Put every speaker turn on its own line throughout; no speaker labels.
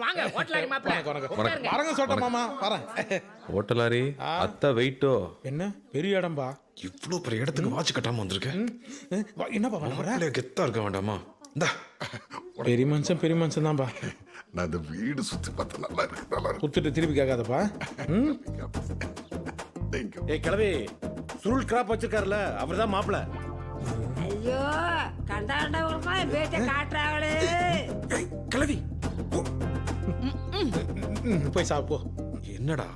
வாங்க ஹோட்டலாரி மாப்பிள்ள. உட்காருங்க.
வரங்க சொல்லிட்டேன் மாமா வரேன்.
ஹோட்டலாரி அத்தை வெயிட்டோ
என்ன பெரிய இடம்பா?
இவ்வளோ பெரிய இடத்துக்கு வாட்ச் கட்டாமல் வந்திருக்கேன்.
என்னப்பா பண்ண போற?
கெத்தா இருக்க வேண்டாமா? இந்தா
பெரிய மனுஷன் தான்பா.
நான் இந்த வீடு சுத்தி பார்த்து நல்லா இருக்கு.
குத்துட்டு திருப்பி கேட்காதப்பா.
ஏய் கிளவி, சுருள் கிராப் வச்சிருக்காருல அவர் தான் மாப்பிள்ள.
ஐயோ கண்டாண்டவங்களுக்கும் பேட்டை காட்டுறாங்களே.
கிளவி
போய் சாப்போ.
என்னடா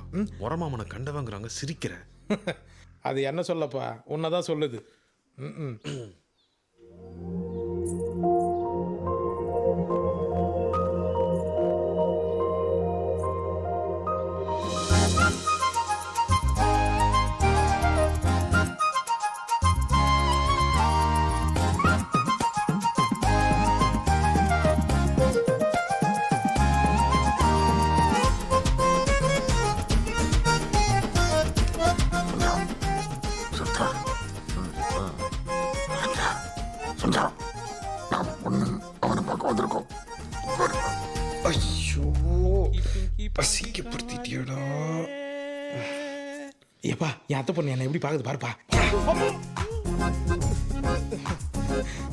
உரமாமனை கண்டவங்கிறாங்க சிரிக்கிற?
அது என்ன சொல்லப்பா, உன்னதான் சொல்லுது.
அவனை பார்க்க வந்திருக்கோம்.
ஐயோ பசிக்கப்படுத்திட்டியடா.
ஏப்பா என் அத்தை பொண்ணு என்ன எப்படி பாக்குது பாருப்பா.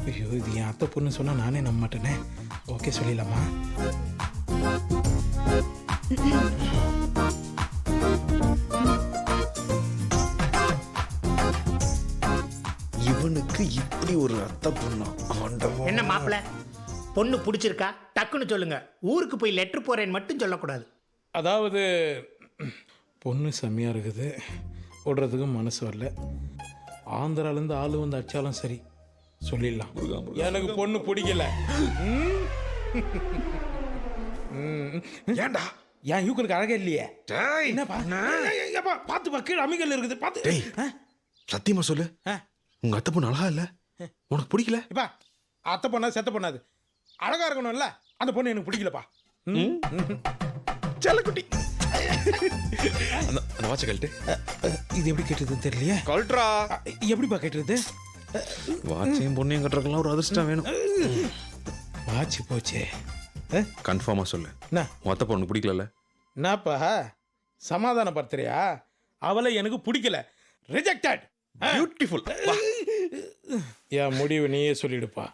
ஐயோ இது என் அத்தை பொண்ணு சொன்னா நானே நம்ப மாட்டேனே. ஓகே சொல்லிடலாமா?
இவனுக்கு இப்படி ஒரு அத்தை பொண்ணா?
என்ன மாப்பிள்ள, பொண்ணு பிடிச்சிருக்கா டக்குன்னு சொல்லுங்க. ஊருக்கு போய் லெட்டர் போறேன்னு மட்டும் சொல்லக்கூடாது.
அதாவது பொண்ணு செம்மையாக இருக்குது, விடுறதுக்கு மனசு வரல. ஆந்திராலேருந்து ஆளு வந்து அடிச்சாலும் சரி சொல்லிடலாம். எனக்கு பொண்ணு பிடிக்கல.
ஏன்டா?
ஏன் யூக்கனுக்கு அழகே இல்லையே?
டேய்
என்னப்பா பார்த்து கீழே அமிகள் இருக்குது பார்த்து.
டேய் சத்தியமா சொல்லு, உங்க அத்தை பொண்ணு அழகா இல்ல? உனக்கு பிடிக்கல?
இப்பா அத்தை பொண்ணா செத்த பொண்ணாது அழகா இருக்கணும்ல, அந்த பொண்ணு எனக்கு பிடிக்கலப்பா.
செல்லக்குட்டி அந்த வாட்சை கழட்டு.
இது எப்படி கேட்டதுன்னு தெரியலையே.
கழட்டுறா.
எப்படிப்பா கேட்டுறது?
வாட்சையும் பொண்ணையும் கட்டுறதுக்கெல்லாம் ஒரு அதிர்ஷ்டம் வேணும்.
வாட்சி போச்சே.
கன்ஃபார்மா சொல்லு,
என்ன
உன் அத்தை பொண்ணு பிடிக்கல?
என்னப்பா சமாதானப்படுத்துறியா? அவளை எனக்கு பிடிக்கல, ரிஜெக்டட்.
பியூட்டிஃபுல்.
என் முடிவு நீயே சொல்லிடுப்பா.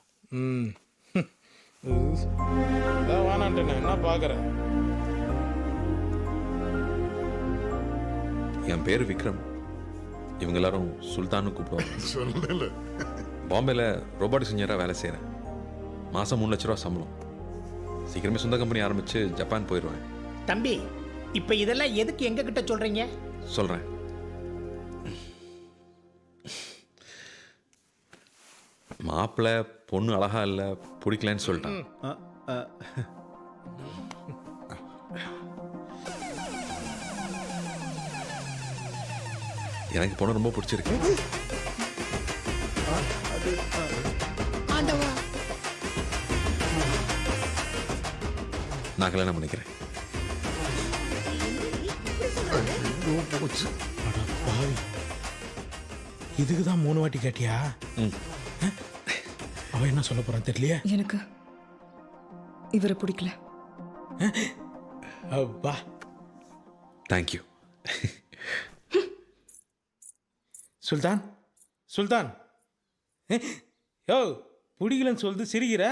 வேணான்ட்டேன். என்ன பார்க்குற?
என் பேர் விக்ரம். இவங்க எல்லாரும் சுல்தான்னு கூப்பிடுவாங்க.
சொல்லல.
பாம்பேல ரோபோட்டிக்ஸ் இன்ஜினியராக வேலை செய்கிறேன். மாதம் 3 லட்ச ரூபா சம்பளம். சீக்கிரமே சொந்த கம்பெனி ஆரம்பித்து ஜப்பான் போயிடுவேன்.
தம்பி, இப்ப இதெல்லாம் எதுக்கு எங்க கிட்ட சொல்றீங்க?
சொல்கிறேன். மாப்பிள்ளை பொண்ணு அழகா இல்லை, பிடிக்கலன்னு சொல்லிட்டான். எனக்கு பொண்ணு ரொம்ப பிடிச்சிருக்கு. நான் கல்யாணம் பண்ணிக்கிறேன்.
இதுக்கு தான் 3 வாட்டி கேட்டியா? அவன் என்ன சொல்ல போறான் தெரியலையே.
எனக்கு இவரை பிடிக்கல.
அப்பா
தேங்க்யூ.
சுல்தான் சுல்தான் யோ பிடிக்கலன்னு சொல்லிட்டு சிரிக்கிற?